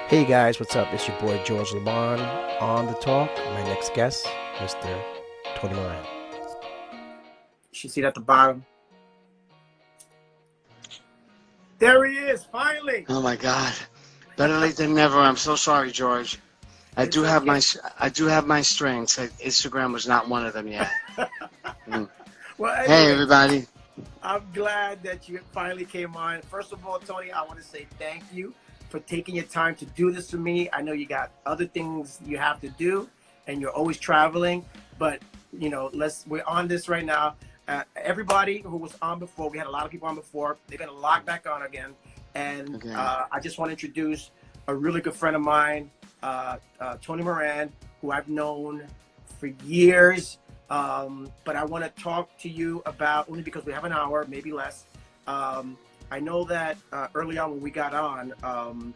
Hey guys, what's up? It's your boy George Lamont on the talk. My next guest, Mr. Tony Moran. You should see it at the bottom. There he is, finally. Oh my God! Better late than never. I'm so sorry, George. I do have my strengths. Instagram was not one of them yet. Well, anyway, Hey everybody! I'm glad that you finally came on. First of all, Tony, I want to say thank you for taking your time to do this for me. I know you got other things you have to do, and you're always traveling. But you know, we're on this right now. Everybody who was on before, we had a lot of people on before. They're gonna log back on again, and Okay. I just want to introduce a really good friend of mine, Tony Moran, who I've known for years. But I want to talk to you about, only because we have an hour, maybe less. I know that early on when we got on,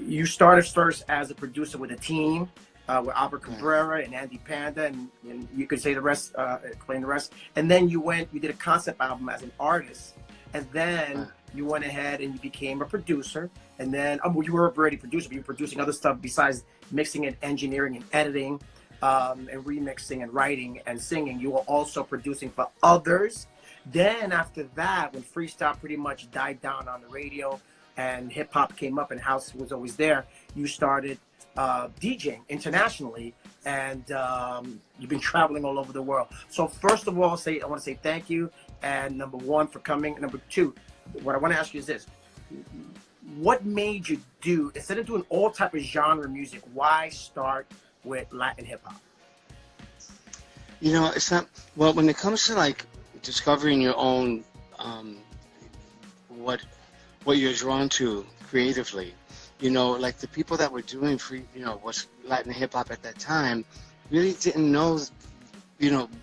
you started first as a producer with a team with Albert Cabrera and Andy Panda, and you could say the rest, explain the rest. And then you did a concept album as an artist, and then you went ahead and you became a producer. And then you were already a producer, but you were producing other stuff besides mixing and engineering and editing. And remixing and writing and singing. You were also producing for others. Then after that, when freestyle pretty much died down on the radio and hip hop came up and house was always there, you started DJing internationally, and you've been traveling all over the world. So first of all, I want to say thank you, and number one, for coming. Number two, what I want to ask you is this: what made you do, instead of doing all type of genre music, why start with Latin hip hop? You know, it's not, well, when it comes to like discovering your own, what you're drawn to creatively, you know, like the people that were doing what's Latin hip hop at that time really didn't know,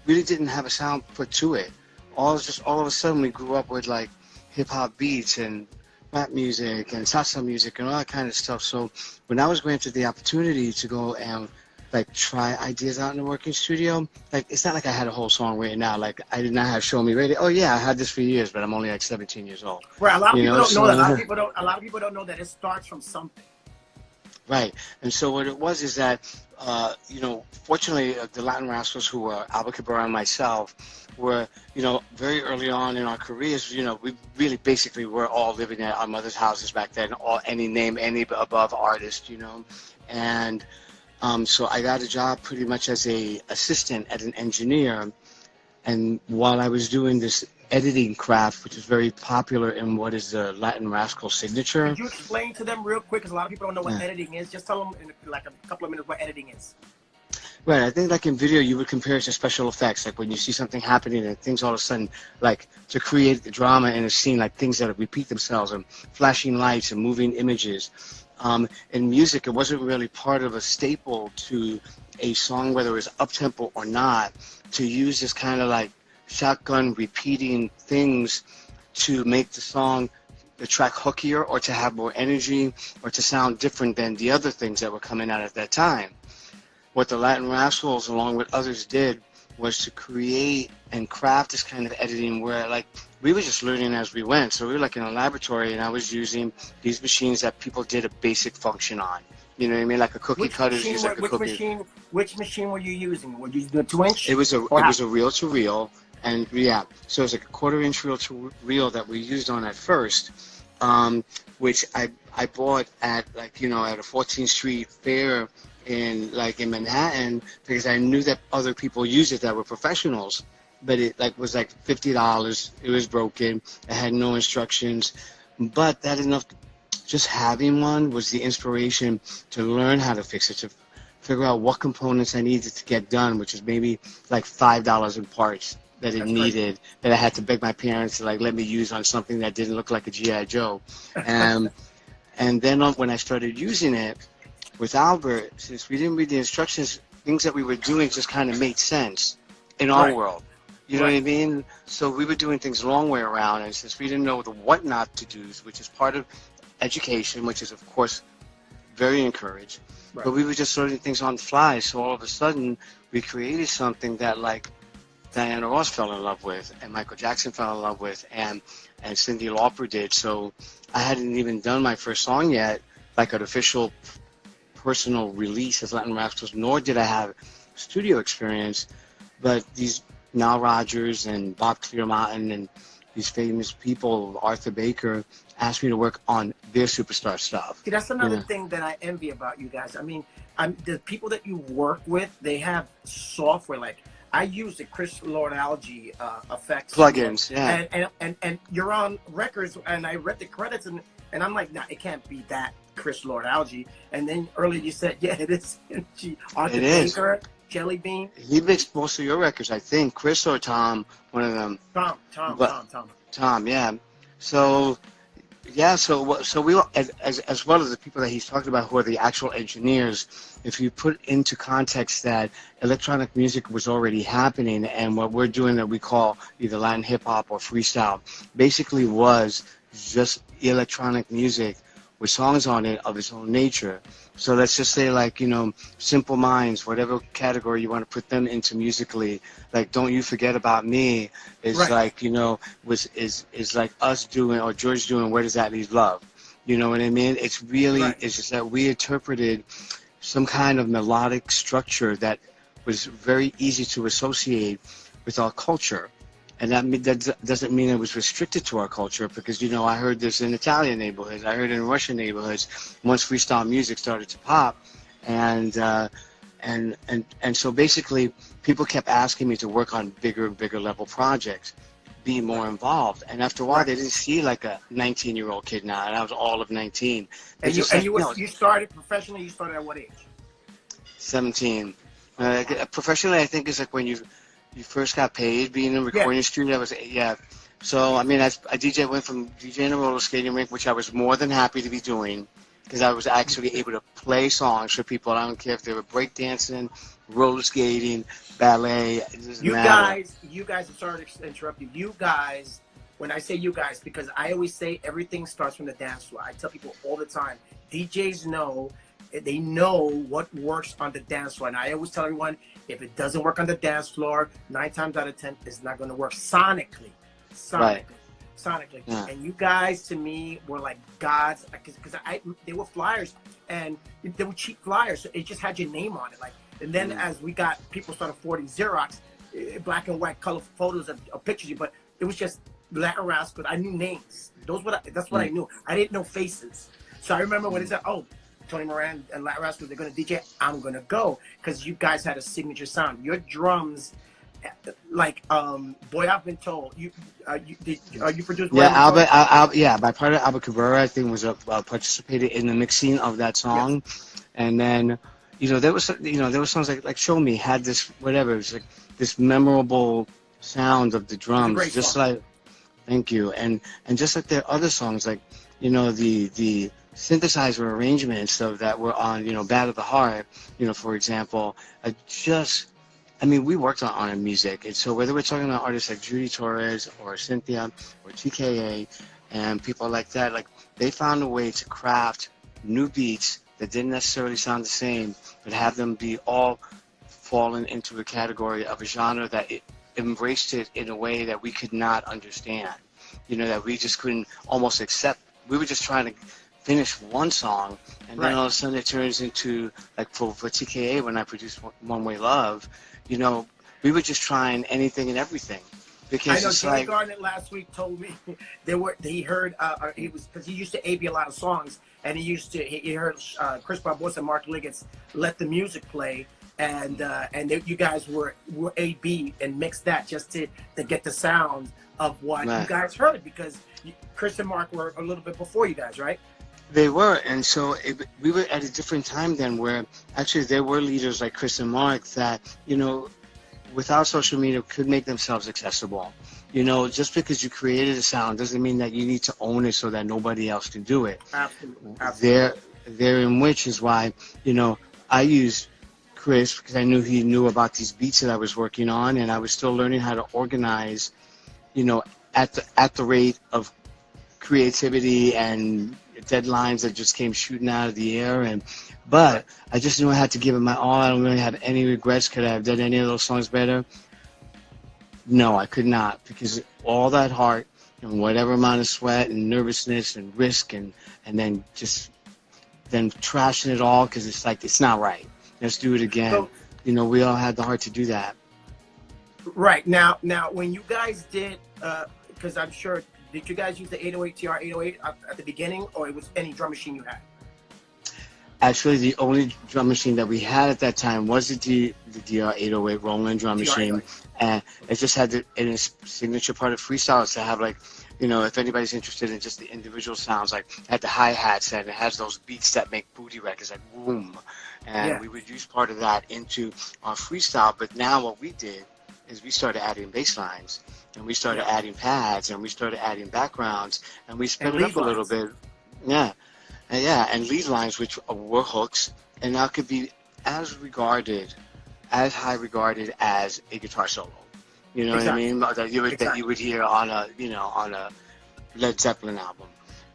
really didn't have a sound put to it. All of a sudden we grew up with like hip hop beats and rap music and salsa music and all that kind of stuff. So when I was granted the opportunity to go and like try ideas out in the working studio, like it's not like I had a whole song written out. Like I did not have Show Me Ready. Oh yeah, I had this for years, but I'm only like 17 years old. Right, a lot of people don't know that. A lot of people don't know that it starts from something. Right, and so what it was is that, fortunately, the Latin Rascals, who were Albert Cabrera and myself, were, very early on in our careers, we really basically were all living at our mother's houses back then, any above artist, and so I got a job pretty much as a assistant at an engineer, and while I was doing this editing craft, which is very popular in what is the Latin Rascal signature. Could you explain to them real quick, because a lot of people don't know what editing is? Just tell them in like a couple of minutes what editing is. Right, I think like in video you would compare it to special effects, like when you see something happening and things all of a sudden, like to create the drama in a scene, like things that repeat themselves and flashing lights and moving images. In music, it wasn't really part of a staple to a song, whether it was up-tempo or not, to use this kind of like shotgun repeating things to make the track hookier, or to have more energy, or to sound different than the other things that were coming out at that time. What the Latin Rascals, along with others, did was to create and craft this kind of editing where, like, we were just learning as we went. So we were like in a laboratory, and I was using these machines that people did a basic function on. You know what I mean? Like a cookie cutter. Which machine were you using? Were you using a 2-inch? It was a reel-to-reel, and yeah, so it was like a 1/4-inch reel-to-reel that we used on at first, which I bought at at a 14th Street fair in Manhattan, because I knew that other people used it that were professionals, but it was like $50. It was broken. It had no instructions, but that enough. Just having one was the inspiration to learn how to fix it, to figure out what components I needed to get done, which is maybe like $5 in parts that it needed, that I had to beg my parents to let me use on something that didn't look like a G.I. Joe. And then when I started using it with Albert, since we didn't read the instructions, things that we were doing just kind of made sense in our world. You know what I mean? So we were doing things the long way around, and since we didn't know what not to do, which is part of education, which is of course very encouraged, but we were just learning things on the fly. So all of a sudden we created something that like Diana Ross fell in love with, and Michael Jackson fell in love with, and Cyndi Lauper did. So I hadn't even done my first song yet like an official personal release as Latin Rascals, nor did I have studio experience. But these Nile Rodgers and Bob Clearmountain and these famous people, Arthur Baker, asked me to work on their superstar stuff. See, that's another thing that I envy about you guys. I mean, the people that you work with, they have software. Like, I use the Chris Lord-Alge effects. Plugins, yeah. And you're on records, and I read the credits, and I'm like, nah, it can't be that Chris Lord-Alge. And then earlier you said, yeah, it is. Arthur Baker, Jelly Bean. He mixed most of your records, I think. Chris or Tom, one of them. Tom, yeah. So, yeah, so we, as well as the people that he's talking about who are the actual engineers, if you put into context that electronic music was already happening, and what we're doing that we call either Latin hip-hop or freestyle basically was just electronic music with songs on it of its own nature. So let's just say, like, you know, Simple Minds, whatever category you want to put them into musically, like Don't You Forget About Me is right. Like, you know, is like us doing, or George doing Where Does That Leave Love? You know what I mean? It's really, right. It's just that we interpreted some kind of melodic structure that was very easy to associate with our culture. And that doesn't mean it was restricted to our culture, because, you know, I heard this in Italian neighborhoods, I heard it in Russian neighborhoods once freestyle music started to pop, and so basically people kept asking me to work on bigger and bigger level projects, be more involved, and after a while they didn't see like a 19-year-old kid now, and I was all of 19. And you started professionally. You started at what age? 17. Professionally, I think is like when you first got paid being in a recording studio. I was, yeah. So, I mean, I DJ went from DJing a roller skating rink, which I was more than happy to be doing, because I was actually able to play songs for people. I don't care if they were breakdancing, roller skating, ballet. You guys, I'm sorry to interrupt you. You guys, when I say you guys, because I always say everything starts from the dance floor. I tell people all the time, DJs know, they know what works on the dance floor. And I always tell everyone, if it doesn't work on the dance floor, 9 times out of 10, it's not going to work sonically. Right. Yeah. And you guys, to me, were like gods, because they were flyers, and they were cheap flyers. So it just had your name on it. Like, and then as people started affording Xerox, black and white color photos of pictures, but it was just Latin Rascals. I knew names. That's what I knew. I didn't know faces. So I remember when they said, "Oh, Tony Moran and Latin Rascals, they're going to DJ," I'm going to go, because you guys had a signature sound. Your drums, like, Boy I've Been Told, you produced? Yeah, my partner Albert Cabrera, I think, was participated in the mixing of that song. Yes. And then, you know, there was songs like Show Me had this, whatever, it was like this memorable sound of the drums, just song. Like, thank you, and just like their other songs, like, you know, the synthesizer arrangements that were on, you know, Bad of the Heart, you know, for example, we worked on music. And so whether we're talking about artists like Judy Torres or Cynthia or TKA and people like that, like, they found a way to craft new beats that didn't necessarily sound the same, but have them be all fallen into a category of a genre that it embraced it in a way that we could not understand, you know, that we just couldn't almost accept. We were just trying to finish one song, and then all of a sudden it turns into, like, for TKA, when I produced One Way Love, you know, we were just trying anything and everything. Because I know Johnny Garnett last week told me he heard because he used to A/B a lot of songs, and he heard Chris Barbosa and Mark Liggett's Let the Music Play, and you guys were A/B and mixed that just to get the sound of what you guys heard, because Chris and Mark were a little bit before you guys, right? They were, and so we were at a different time then, where actually there were leaders like Chris and Mark that, you know, without social media could make themselves accessible. You know, just because you created a sound doesn't mean that you need to own it so that nobody else can do it. Absolutely. Therein which is why, you know, I used Chris because I knew he knew about these beats that I was working on, and I was still learning how to organize, you know, at the rate of creativity and deadlines that just came shooting out of the air, but I just knew I had to give it my all. I don't really have any regrets. Could I have done any of those songs better? No, I could not, because all that heart and whatever amount of sweat and nervousness and risk and then just than trashing it all because it's like it's not right. Let's do it again. So, We all had the heart to do that. right now, when you guys did, because I'm sure, did you guys use the 808 TR 808 at the beginning, or it was any drum machine you had? Actually, the only drum machine that we had at that time was the DR 808 Roland drum machine, and it just had in its signature part of Freestyle is to have like, if anybody's interested in just the individual sounds, like it had the hi-hats and it has those beats that make booty records, like boom, and we would use part of that into our Freestyle. But now what we did is we started adding bass lines, and we started adding pads, and we started adding backgrounds, and we sped it up a little bit. Yeah. And lead lines, which were hooks, and now could be as high regarded as a guitar solo. You know what I mean? That you would hear on a Led Zeppelin album,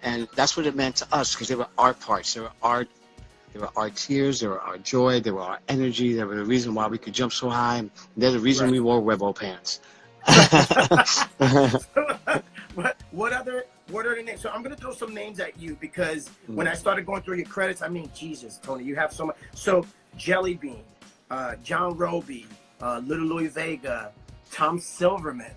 and that's what it meant to us because they were our parts. They were our tears. They were our joy. They were our energy. They were the reason why we could jump so high. And they're the reason we wore Webo pants. What other names? So I'm gonna throw some names at you because when I started going through your credits, I mean, Jesus, Tony, you have so much. So Jelly Bean, John Roby, Little Louis Vega, Tom Silverman,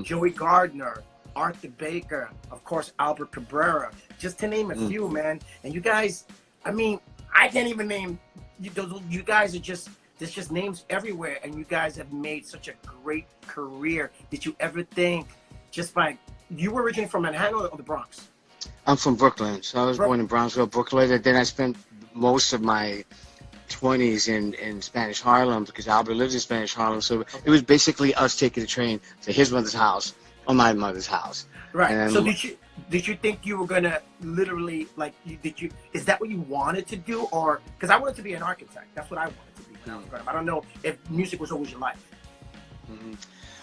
Joey Gardner, Arthur Baker, of course Albert Cabrera, just to name a few, man. And you guys, I mean, I can't even name. You guys are just. There's just names everywhere, and you guys have made such a great career. Did you ever think, just by, you were originally from Manhattan or the Bronx? I'm from Brooklyn, so I was born in Brownsville, Brooklyn, and then I spent most of my 20s in Spanish Harlem because Albert lived in Spanish Harlem, so it was basically us taking the train to his mother's house or my mother's house. Right. And so did you think you were gonna literally is that what you wanted to do, or because I wanted to be an architect? That's what I wanted to be when I was growing up. I don't know if music was always your life.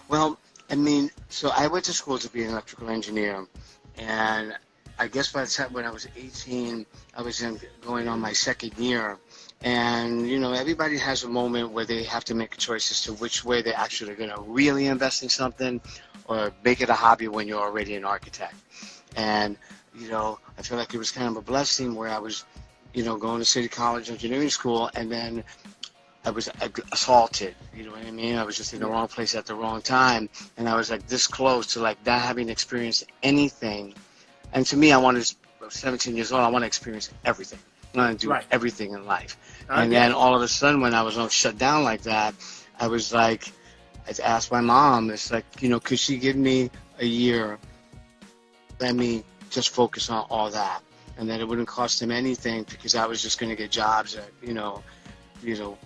Well, I mean, so I went to school to be an electrical engineer, and I guess by the time when I was 18, I was going on my second year, and everybody has a moment where they have to make a choice as to which way they're actually going to really invest in something, or make it a hobby when you're already an architect. And I feel like it was kind of a blessing where I was, going to City College engineering school, and then I was assaulted, you know what I mean? I was just in the wrong place at the wrong time, and I was like this close to like not having experienced anything. And to me, I was 17 years old, I want to experience everything. I want to do everything in life. And then all of a sudden, when I was shut down like that, I was like, I asked my mom, it's like, could she give me a year, let me just focus on all that, and then it wouldn't cost him anything because I was just going to get jobs at,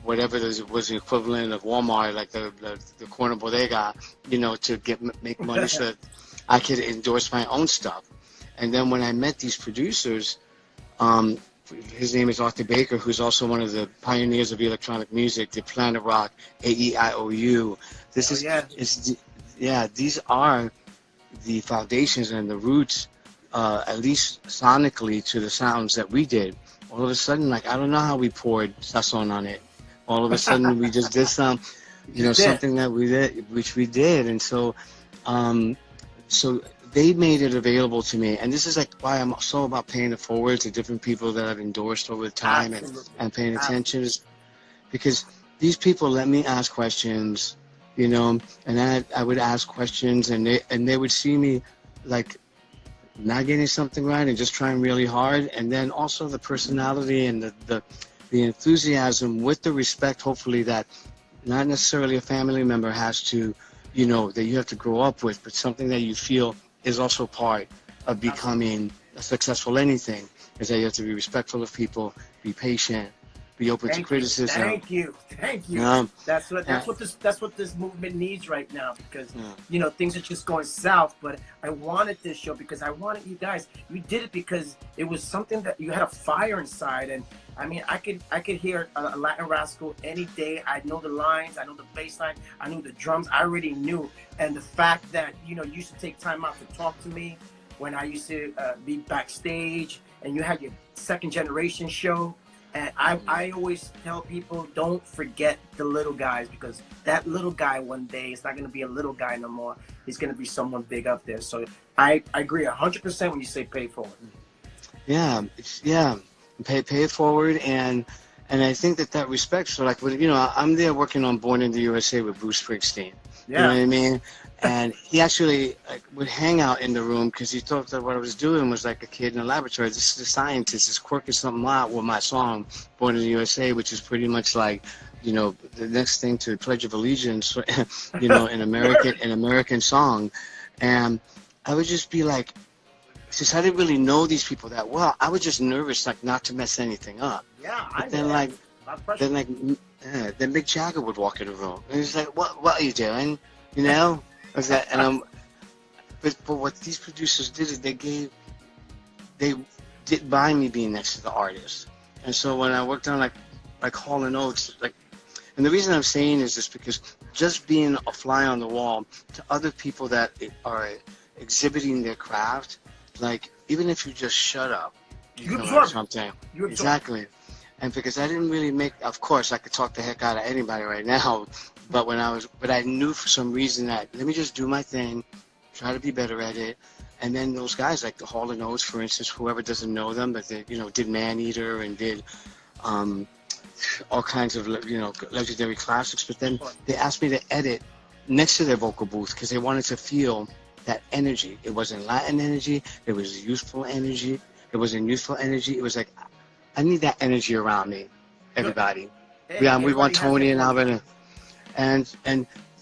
whatever was the equivalent of Walmart, like the corner bodega, to make money so that I could endorse my own stuff. And then when I met these producers, his name is Arthur Baker, who's also one of the pioneers of electronic music, the Planet Rock, AEIOU. These are the foundations and the roots, at least sonically, to the sounds that we did. All of a sudden, like, I don't know how we poured Sasson on it. All of a sudden, we just did something that we did, which we did. And so they made it available to me. And this is like why I'm so about paying it forward to different people that I've endorsed over time and paying attention, is because these people let me ask questions, and I would ask questions, and they would see me like not getting something right and just trying really hard, and then also the personality and the enthusiasm with the respect, hopefully, that not necessarily a family member has to, that you have to grow up with, but something that you feel is also part of becoming a successful anything, is that you have to be respectful of people, be patient, be open to criticism. Thank you. That's what this movement needs right now, because things are just going south. But I wanted this show because I wanted you guys. You did it because it was something that you had a fire inside, and I mean, I could hear a Latin Rascal any day. I know the lines, I know the bass line, I knew the drums. I already knew, and the fact that you used to take time out to talk to me when I used to be backstage, and you had your second generation show. And I always tell people, don't forget the little guys, because that little guy one day is not going to be a little guy no more. He's going to be someone big up there. So I agree 100% when you say pay forward. Yeah. pay it forward, and I think that respect. So like when I'm there working on Born in the USA with Bruce Springsteen. Yeah. You know what I mean? And he actually would hang out in the room because he thought that what I was doing was like a kid in a laboratory. This is a scientist is quirking something out with my song Born in the USA, which is pretty much like, the next thing to Pledge of Allegiance, an American song. And I would just be like, since I didn't really know these people that well, I was just nervous, like not to mess anything up. Yeah, but then Mick Jagger would walk in the room, and he's like, "What are you doing?" Was that? And but what these producers did is they didn't mind me being next to the artist, and so when I worked on like Hall and Oates, and the reason I'm saying is just because just being a fly on the wall to other people that are exhibiting their craft. Like, even if you just shut up, you know something. Exactly. And because I didn't really of course, I could talk the heck out of anybody right now, but I knew for some reason that let me just do my thing, try to be better at it. And then those guys, like the Hall & Oates, for instance, whoever doesn't know them, but they, did Maneater and did all kinds of, legendary classics. But then they asked me to edit next to their vocal booth because they wanted to feel that energy. It wasn't Latin energy. It was youthful energy. It wasn't youthful energy. It was like, I need that energy around me, everybody. We want Tony and Albert, and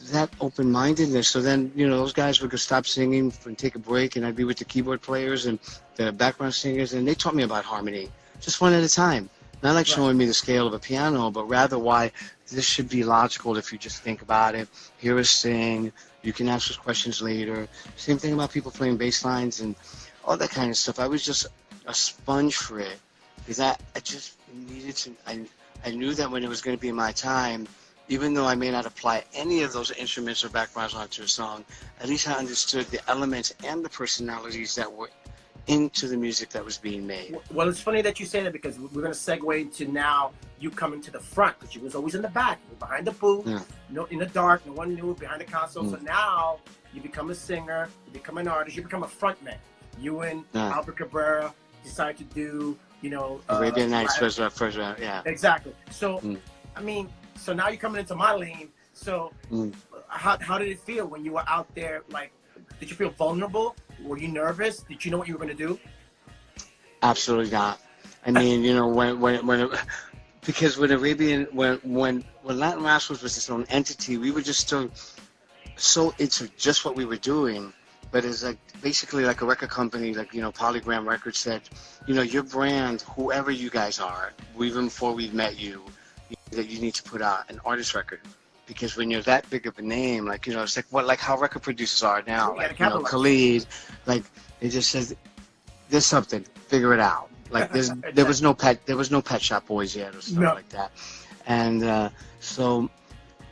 that open-mindedness. So then, those guys would stop singing and take a break, and I'd be with the keyboard players and the background singers, and they taught me about harmony, just one at a time. Not like showing me the scale of a piano, but rather why this should be logical if you just think about it. Hear us sing. You can ask us questions later. Same thing about people playing bass lines and all that kind of stuff. I was just a sponge for it because I just needed to. I knew that when it was going to be my time, even though I may not apply any of those instruments or backgrounds onto a song, at least I understood the elements and the personalities that were into the music that was being made. Well, it's funny that you say that because we're going to segue into now you coming to the front, because you was always in the back, you were behind the booth, in the dark, no one knew, behind the console. So now you become a singer, you become an artist, you become a frontman. You and Albert Cabrera decide to do, Arabian Nights first round, yeah. Exactly. So, so now you're coming into my lane. So how did it feel when you were out there? Like, did you feel vulnerable? Were you nervous? Did you know what you were going to do? Absolutely not. I mean, because when Latin Rascals was its own entity, we were just still so into just what we were doing. But it's like basically like a record company, like Polygram Records said, your brand, whoever you guys are, even before we've met you, that you need to put out an artist record. Because when you're that big of a name, it's like how record producers are now, Khalid, it just says there's something, figure it out. Like there was no Pet Shop Boys yet or stuff like that, and so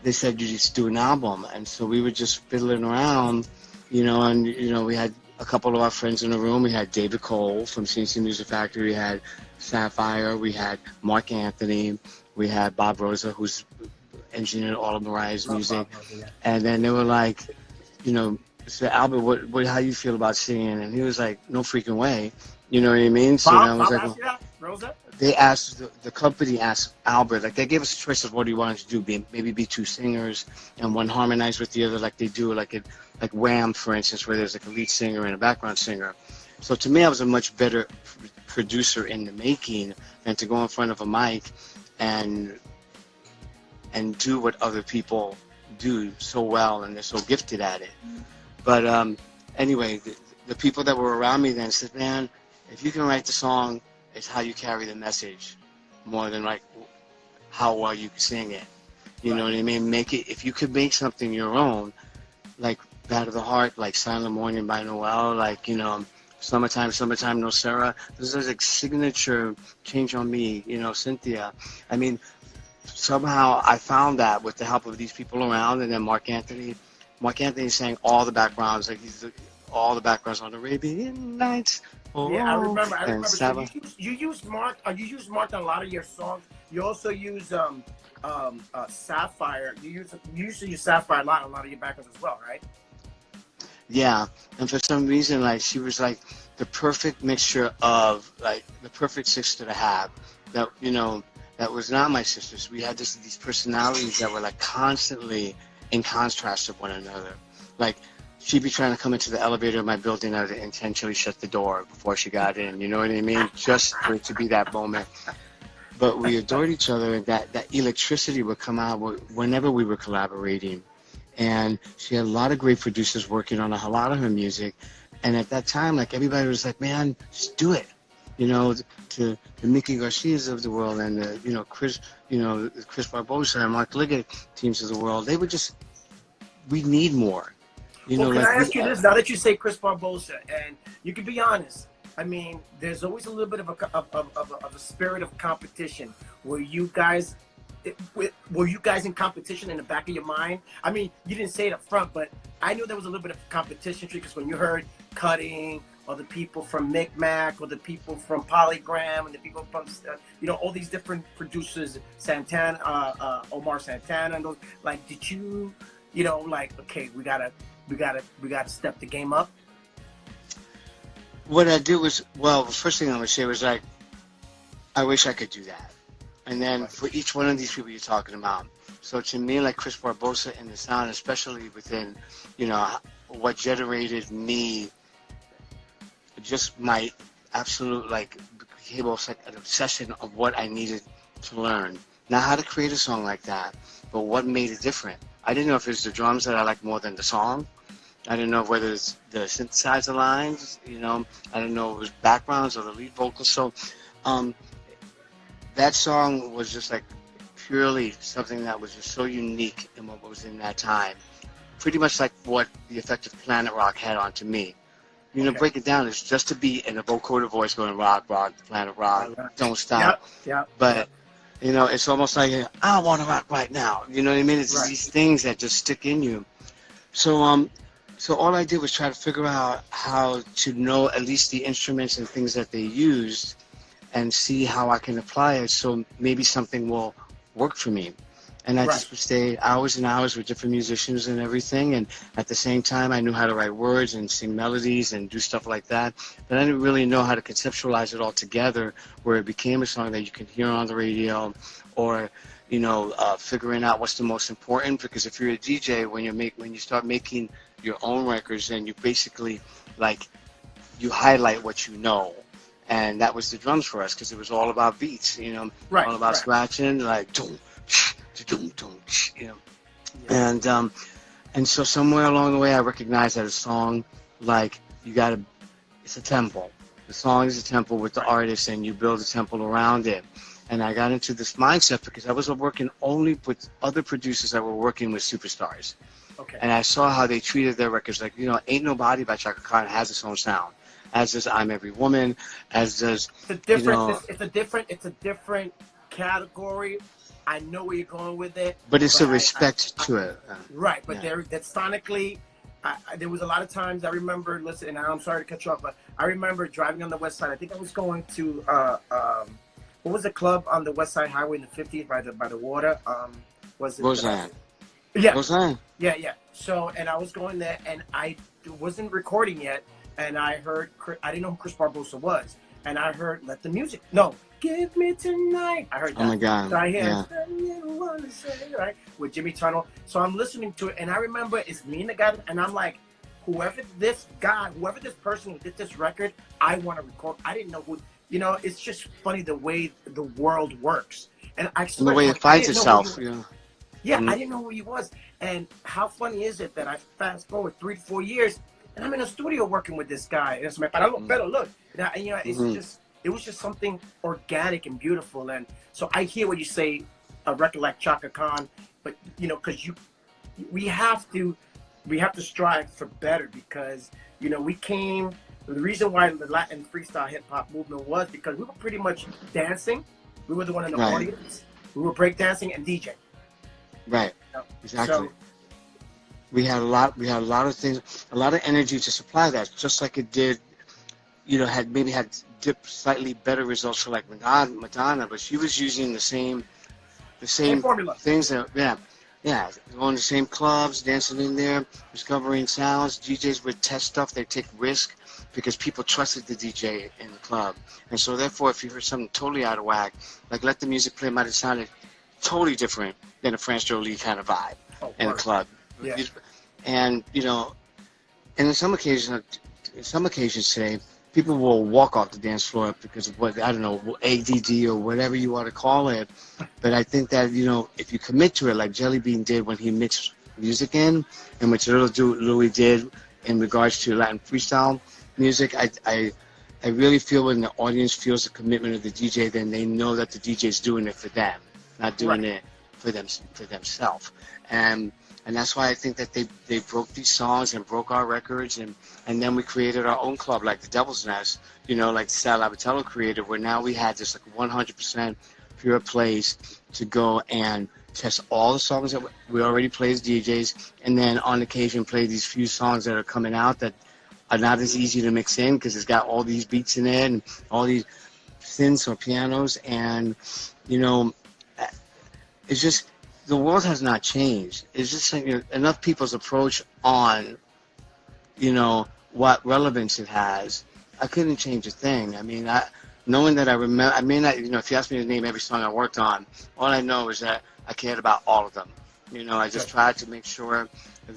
they said you just do an album, and so we were just fiddling around, and we had a couple of our friends in the room. We had David Cole from CNC Music Factory, we had Sapphire, we had Mark Anthony, we had Bob Rosa, who's engineered all of Mariah's music, and then they were like, said, Albert, how you feel about singing? And he was like, no freaking way, you know what I mean? So I was like, Rosa? They asked the company asked Albert, like they gave us a choice of what he wanted to do, maybe be two singers and one harmonize with the other, like they do like Wham, for instance, where there's like a lead singer and a background singer. So to me, I was a much better producer in the making than to go in front of a mic and do what other people do so well, and they're so gifted at it. But anyway, the people that were around me then said, man, if you can write the song, it's how you carry the message more than like how well you can sing it. You know what I mean? Make it, if you could make something your own, like Bad of the Heart, like Silent Morning by Noel, like, Summertime, No Sarah. This is like signature Change on Me, Cynthia. I mean, somehow I found that with the help of these people around, and then Mark Anthony sang all the backgrounds, like all the backgrounds on Arabian Nights. Oh, yeah, I remember. So you used Mark. You used Mark on a lot of your songs. You also use Sapphire. You used to use Sapphire a lot on a lot of your backgrounds as well, right? Yeah, and for some reason, like she was like the perfect mixture of like the perfect sister to have. That that was not my sisters. We had these personalities that were like constantly in contrast of one another. Like she'd be trying to come into the elevator of my building, I'd intentionally shut the door before she got in. You know what I mean? Just for it to be that moment. But we adored each other, and that electricity would come out whenever we were collaborating. And she had a lot of great producers working on a lot of her music. And at that time, like everybody was like, man, just do it. To the Mickey Garcias of the world and the, Chris Barbosa and Mark Liggett teams of the world, they were just, we need more. Well, can I ask you this? Now that you say Chris Barbosa, and you can be honest, I mean, there's always a little bit of a spirit of competition. Were you guys in competition in the back of your mind? I mean, you didn't say it up front, but I knew there was a little bit of competition because when you heard Cutting or the people from Micmac or the people from Polygram and the people from all these different producers, Santana, Omar Santana, and those, like, did you like, okay, we gotta step the game up? What I did was, well, the first thing I would say was like, I wish I could do that. And then for each one of these people you're talking about, so to me, like Chris Barbosa and the sound, especially within, what generated me, just my absolute, like, became almost like an obsession of what I needed to learn. Not how to create a song like that, but what made it different. I didn't know if it was the drums that I liked more than the song. I didn't know whether it's the synthesizer lines, I didn't know if it was backgrounds or the lead vocals. So that song was just like purely something that was just so unique in what was in that time. Pretty much like what the effect of Planet Rock had on to me. Break it down. It's just to be in a vocoder voice going rock, rock, Planet Rock, don't stop. Yeah. But it's almost like I want to rock right now. You know what I mean? It's these things that just stick in you. So so all I did was try to figure out how to know at least the instruments and things that they used, and see how I can apply it. So maybe something will work for me. And I just would stay hours and hours with different musicians and everything. And at the same time, I knew how to write words and sing melodies and do stuff like that. But I didn't really know how to conceptualize it all together where it became a song that you can hear on the radio, or, figuring out what's the most important. Because if you're a DJ, when you start making your own records, then you basically, like, you highlight what you know. And that was the drums for us, because it was all about beats, all about scratching, like, and so somewhere along the way I recognized that a song, like, it's a temple. The song is a temple with the artist, and you build a temple around it. And I got into this mindset because I was working only with other producers that were working with superstars. Okay. And I saw how they treated their records. Like, Ain't Nobody by Chaka Khan has its own sound, as does I'm Every Woman, as does, It's a different category. I know where you're going with it. But it's a respect to it. Right, but that sonically, there was a lot of times I remember, listen, and I'm sorry to cut you off, but I remember driving on the west side. I think I was going to, what was the club on the West Side Highway in the 50s by the water? Was it? Roseanne. Yeah. Roseanne. Yeah. So, and I was going there, and I wasn't recording yet, and I heard, I didn't know who Chris Barbosa was, and I heard Let the Music, no, Give Me Tonight. I heard that. Oh my God. Yeah. Right, with Jimmy Tunnel. So I'm listening to it, and I remember it's me and the guy, and I'm like, whoever this person who did this record, I want to record. I didn't know who, it's just funny the way the world works. And the way it finds itself. Yeah, I didn't know who he was. And how funny is it that I fast forward 3 to 4 years, and I'm in a studio working with this guy. And it's like, but I look better, look. Now, it was just something organic and beautiful. And so I hear what you say, a record like Chaka Khan, but because we have to strive for better, because the reason why the Latin freestyle hip hop movement was because we were pretty much dancing. We were the one in the audience. We were breakdancing and DJing. Right. Exactly. So, we had a lot of things, a lot of energy to supply that, just like it did, had dipped slightly better results for like Madonna, but she was using the same formula. Things that, Yeah, going to the same clubs, dancing in there, discovering sounds. DJs would test stuff. They take risk because people trusted the DJ in the club. And so therefore, if you heard something totally out of whack, like Let the Music Play might have sounded totally different than a France Jolie kind of vibe Oh, in a word. club. Yeah. And, you know, and in some occasions today, people will walk off the dance floor because of what, I don't know, ADD or whatever you want to call it. But I think that, you know, if you commit to it, like Jelly Bean did when he mixed music in, and which Little Louis did in regards to Latin freestyle music, I really feel when the audience feels the commitment of the DJ, then they know that the DJ is doing it for them, not doing Right. it for themselves. And that's why I think that they broke these songs and broke our records, and then we created our own club, like the Devil's Nest, you know, like Sal Abatello created, where now we had this like 100% pure place to go and test all the songs that we already play as DJs, and then on occasion play these few songs that are coming out that are not as easy to mix in because it's got all these beats in it and all these synths or pianos, and you know, it's just the world has not changed. It's just like, you know, enough people's approach on, you know, what relevance it has. I couldn't change a thing. I mean, knowing that I remember, I may not, you know, if you ask me to name every song I worked on, all I know is that I cared about all of them. You know, I just tried to make sure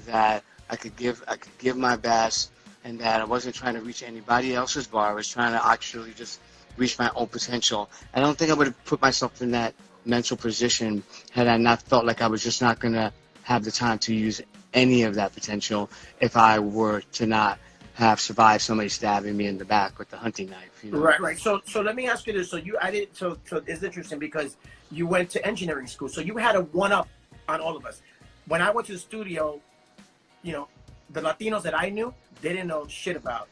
that I could give my best, and that I wasn't trying to reach anybody else's bar. I was trying to actually just reach my own potential. I don't think I would have put myself in that mental position had I not felt like I was just not going to have the time to use any of that potential if I were to not have survived somebody stabbing me in the back with the hunting knife. You know? Right. So let me ask you this. So it's interesting because you went to engineering school. So you had a one up on all of us. When I went to the studio, you know, the Latinos that I knew, they didn't know shit about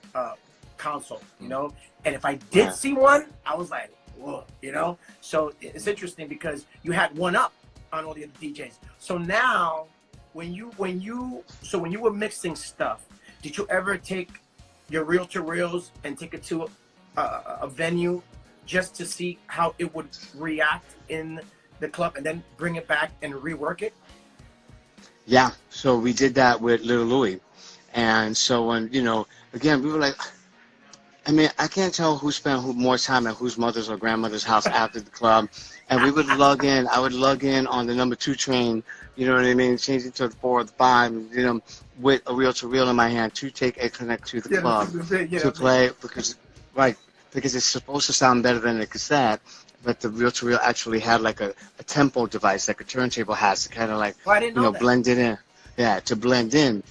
console, you know? And if I did see one, I was like, whoa, you know? So it's interesting because you had one up on all the other DJs. So now, when you were mixing stuff, did you ever take your reel-to-reels and take it to a venue just to see how it would react in the club and then bring it back and rework it? Yeah, so we did that with Little Louis. And so when, you know, again, we were like, I mean, I can't tell who spent more time at whose mother's or grandmother's house after the club. And we would lug in, I would lug in on the number 2 train, you know what I mean, change it to the 4 or the 5, you know, with a reel-to-reel in my hand to take a connect to the club to play because it's supposed to sound better than a cassette, but the reel-to-reel actually had like a tempo device, like a turntable has to kind of like, you know, blend it in. Yeah, to blend in.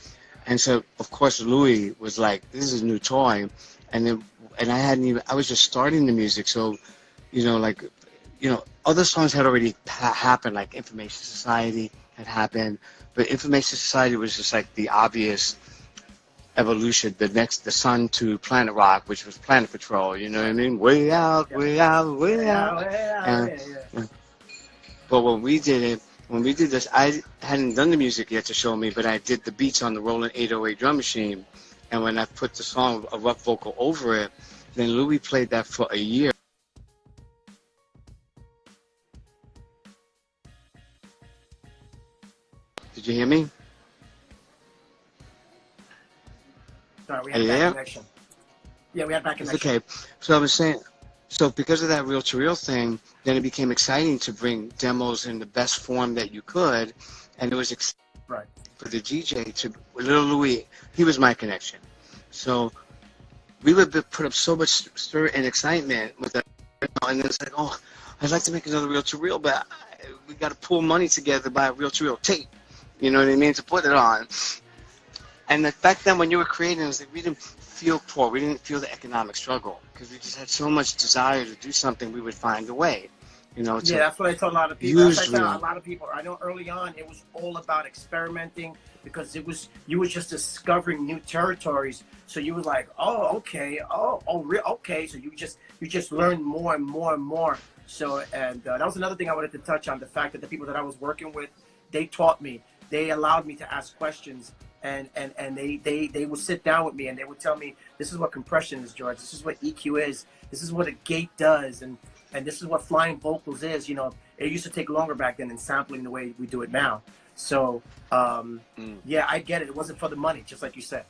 And so, of course, Louis was like, this is a new toy. And I was just starting the music. So, you know, like, you know, other songs had already happened, like Information Society had happened. But Information Society was just like the obvious evolution, the sun to Planet Rock, which was Planet Patrol, you know what I mean? Way out, way out, way out. But when we did this, I hadn't done the music yet to show me, but I did the beats on the Roland 808 drum machine. And when I put the song, a rough vocal over it, then Louis played that for a year. Did you hear me? Sorry, we had bad connection. Yeah, we had bad connection. Okay. So I was saying, so because of that reel-to-reel thing, then it became exciting to bring demos in the best form that you could. And it was exciting for the DJ to, Little Louis, he was my connection. So we would put up so much stir and excitement with that. And it's like, oh, I'd like to make another reel-to-reel, but we got to pull money together to buy a reel-to-reel tape. You know what I mean? To put it on. And back then when you were creating, it was like we didn't feel poor. We didn't feel the economic struggle because we just had so much desire to do something. We would find a way. You know, yeah, that's what I told a lot of people. That's what I tell a lot of people. I know early on it was all about experimenting because you was just discovering new territories. So you were like, oh, okay, okay. So you just learned more and more and more. So and that was another thing I wanted to touch on, the fact that the people that I was working with, they taught me, they allowed me to ask questions, and they would sit down with me and they would tell me, this is what compression is, George. This is what EQ is. This is what a gate does, and and this is what flying vocals is. You know, it used to take longer back then than sampling the way we do it now. So yeah, I get it. It wasn't for the money, just like you said.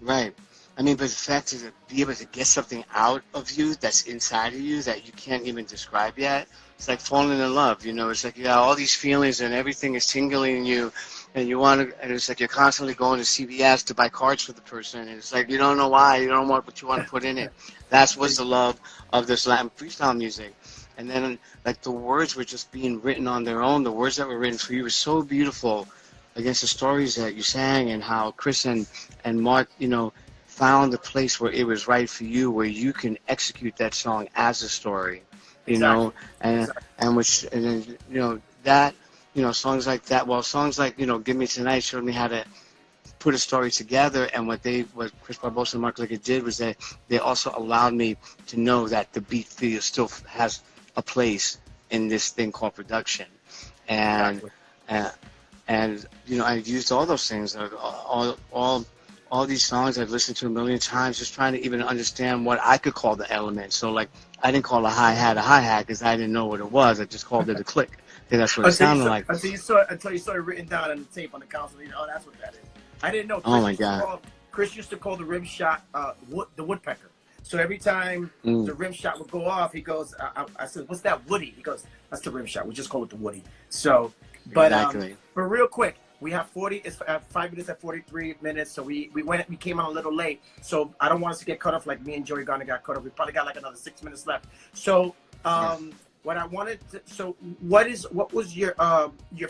Right. I mean, but the fact is to be able to get something out of you that's inside of you that you can't even describe yet. It's like falling in love, you know. It's like you got all these feelings and everything is tingling in you, and you want to. And it's like you're constantly going to CVS to buy cards for the person, and it's like you don't know why, you don't know what you want to put in it. That's what's the love of this Latin freestyle music. And then, like, the words were just being written on their own. The words that were written for you were so beautiful against the stories that you sang, and how Chris and Mark, you know, found a place where it was right for you, where you can execute that song as a story, you know, and then, you know, that, you know, songs like that, well, songs like, you know, Give Me Tonight showed me how to put a story together, and what Chris Barbosa and Mark Liggett did was that they also allowed me to know that the beat feel still has a place in this thing called production, and you know, I've used all those things, all these songs I've listened to a million times, just trying to even understand what I could call the element. So, like, I didn't call a hi-hat because I didn't know what it was. I just called it a click, because that's what it sounded like. Until you saw it written down on the tape on the console. You know, oh, that's what that is. I didn't know. Oh my God! Chris used to call the rim shot the woodpecker. So every time the rim shot would go off, he goes, I said, "What's that, Woody?" He goes, "That's the rim shot. We just call it the Woody." So, but exactly. But real quick. We have 5 minutes at 43 minutes, so we came on a little late. So I don't want us to get cut off like me and Joey Garner got cut off. We probably got like another 6 minutes left. So what I wanted to, so what was your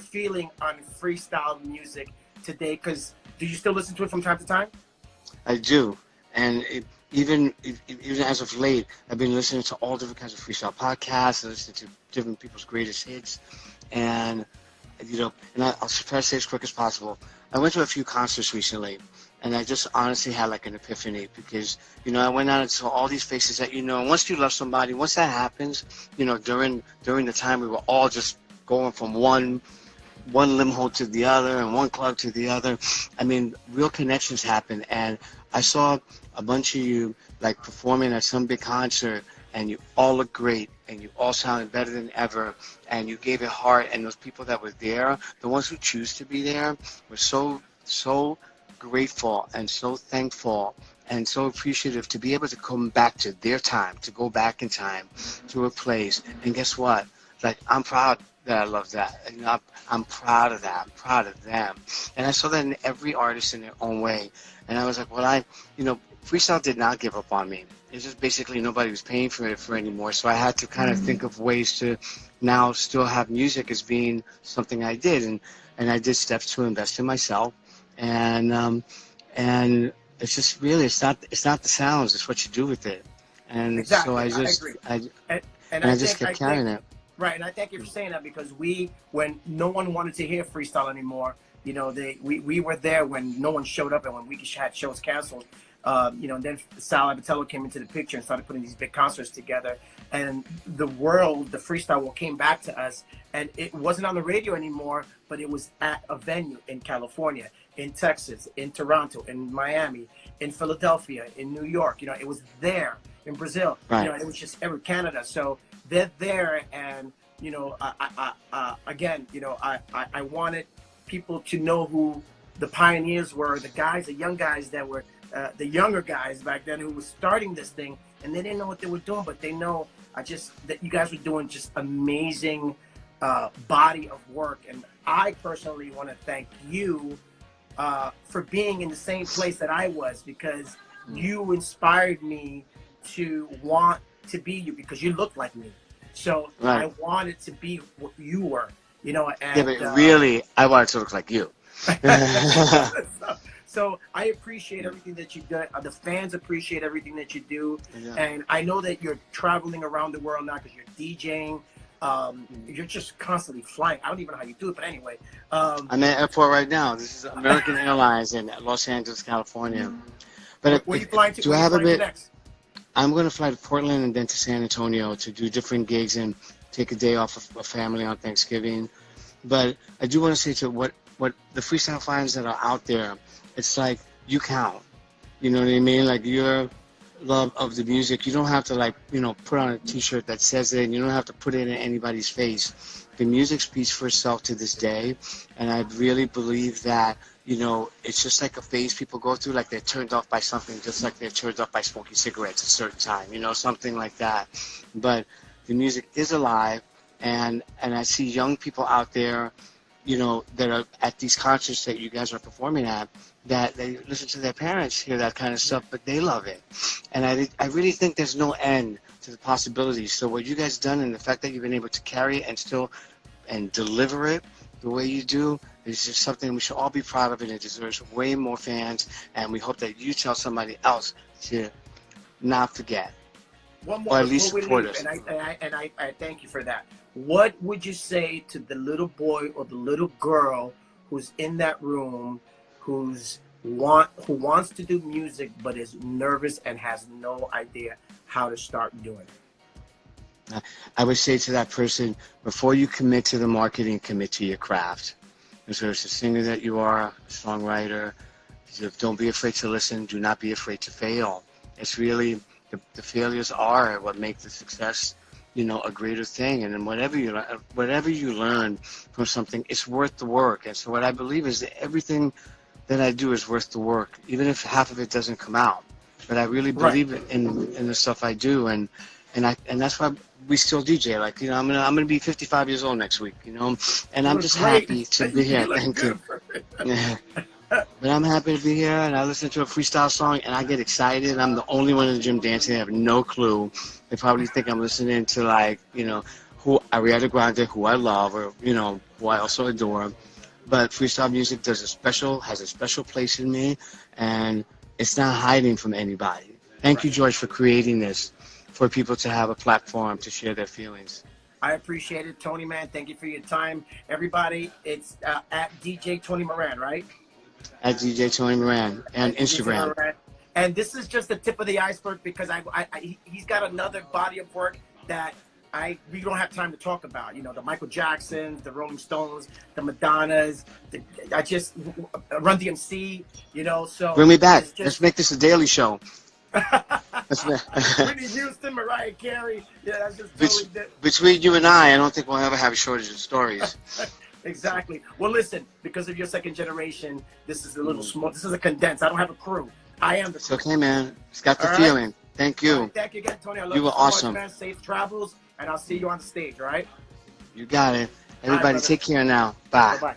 feeling on freestyle music today? Because do you still listen to it from time to time? I do, and even as of late, I've been listening to all different kinds of freestyle podcasts. I listen to different people's greatest hits, and you know, and I'll try to say as quick as possible. I went to a few concerts recently, and I just honestly had like an epiphany, because, you know, I went out and saw all these faces that, you know, once you love somebody, once that happens, you know, during the time we were all just going from one limo to the other and one club to the other. I mean, real connections happen, and I saw a bunch of you like performing at some big concert, and you all look great, and you all sounded better than ever, and you gave it heart, and those people that were there, the ones who choose to be there, were so grateful and so thankful and so appreciative to be able to come back to their time, to go back in time to a place. And guess what? Like, I'm proud that I love that. You know, I'm proud of that. I'm proud of them. And I saw that in every artist in their own way. And I was like, well, you know, freestyle did not give up on me. It's just basically nobody was paying for it anymore. So I had to kind of think of ways to now still have music as being something I did. And I did steps to invest in myself. And it's just really, it's not the sounds, it's what you do with it. And exactly. So I just kept carrying it. Right, and I thank you for saying that, because when no one wanted to hear freestyle anymore, you know, we were there when no one showed up, and when we had shows canceled. You know, and then Sal Abatello came into the picture and started putting these big concerts together, and the freestyle world came back to us, and it wasn't on the radio anymore, but it was at a venue in California, in Texas, in Toronto, in Miami, in Philadelphia, in New York. You know, it was there, in Brazil. Right. You know, it was just every Canada. So they're there, and you know, again, you know, I wanted people to know who the pioneers were, the young guys that were. The younger guys back then who was starting this thing, and they didn't know what they were doing, but they know that you guys were doing just amazing body of work. And I personally want to thank you for being in the same place that I was, because you inspired me to want to be you, because you looked like me. So right. I wanted to be what you were, you know. And, yeah, but really, I wanted to look like you. So I appreciate everything that you do. The fans appreciate everything that you do. Yeah. And I know that you're traveling around the world now because you're DJing. You're just constantly flying. I don't even know how you do it, but anyway. I'm at the airport right now. This is American Airlines in Los Angeles, California. But where are you flying to? Next? I'm going to fly to Portland and then to San Antonio to do different gigs and take a day off of family on Thanksgiving. But I do want to say to what the freestyle fans that are out there, it's like, you count. You know what I mean? Like, you're love of the music. You don't have to like, put on a t-shirt that says it, and you don't have to put it in anybody's face. The music speaks for itself to this day, and I really believe that, it's just like a phase people go through, like they're turned off by something, just like they're turned off by smoking cigarettes at a certain time, something like that. But the music is alive, and I see young people out there, that are at these concerts that you guys are performing at, that they listen to their parents hear that kind of stuff, but they love it. And I really think there's no end to the possibilities. So what you guys done, and the fact that you've been able to carry it and deliver it the way you do, is just something we should all be proud of, and it deserves way more fans. And we hope that you tell somebody else to not forget, One more or at least before we support leave, us. and I thank you for that. What would you say to the little boy or the little girl who's in that room, who wants to do music but is nervous and has no idea how to start doing it? I would say to that person, before you commit to the marketing, commit to your craft. So it's a singer that you are, a songwriter. Don't be afraid to listen. Do not be afraid to fail. It's really, the failures are what make the success, a greater thing. And then whatever you learn from something, it's worth the work. And so what I believe is that everything that I do is worth the work, even if half of it doesn't come out. But I really believe in the stuff I do, and that's why we still DJ. Like, I'm gonna be 55 years old next week, and I'm just happy to be here. Thank you. Yeah. But I'm happy to be here, and I listen to a freestyle song, and I get excited. I'm the only one in the gym dancing. I have no clue. They probably think I'm listening to, like, who Ariana Grande, who I love, or, who I also adore. But freestyle music has a special place in me, and it's not hiding from anybody. Thank you, George, for creating this, for people to have a platform to share their feelings. I appreciate it, Tony, man. Thank you for your time. Everybody, it's at DJ Tony Moran, right? At DJ Tony Moran and Instagram. Moran. And this is just the tip of the iceberg, because he's got another body of work that we don't have time to talk about. The Michael Jacksons, the Rolling Stones, the Madonnas. I just Run DMC. So bring me back. Let's make this a daily show. Whitney Houston, Mariah Carey. Yeah, that's just totally different. Between you and I don't think we'll ever have a shortage of stories. Exactly. Well, listen, because of your second generation, this is a little small. This is a condensed. I don't have a crew. I am the crew. It's okay, man. It's got the feeling. Thank you. Right, thank you again, Tony. I love you were so awesome. much, man. Safe travels, and I'll see you on the stage, all right? You got it. Everybody, take care now. Bye. Bye-bye.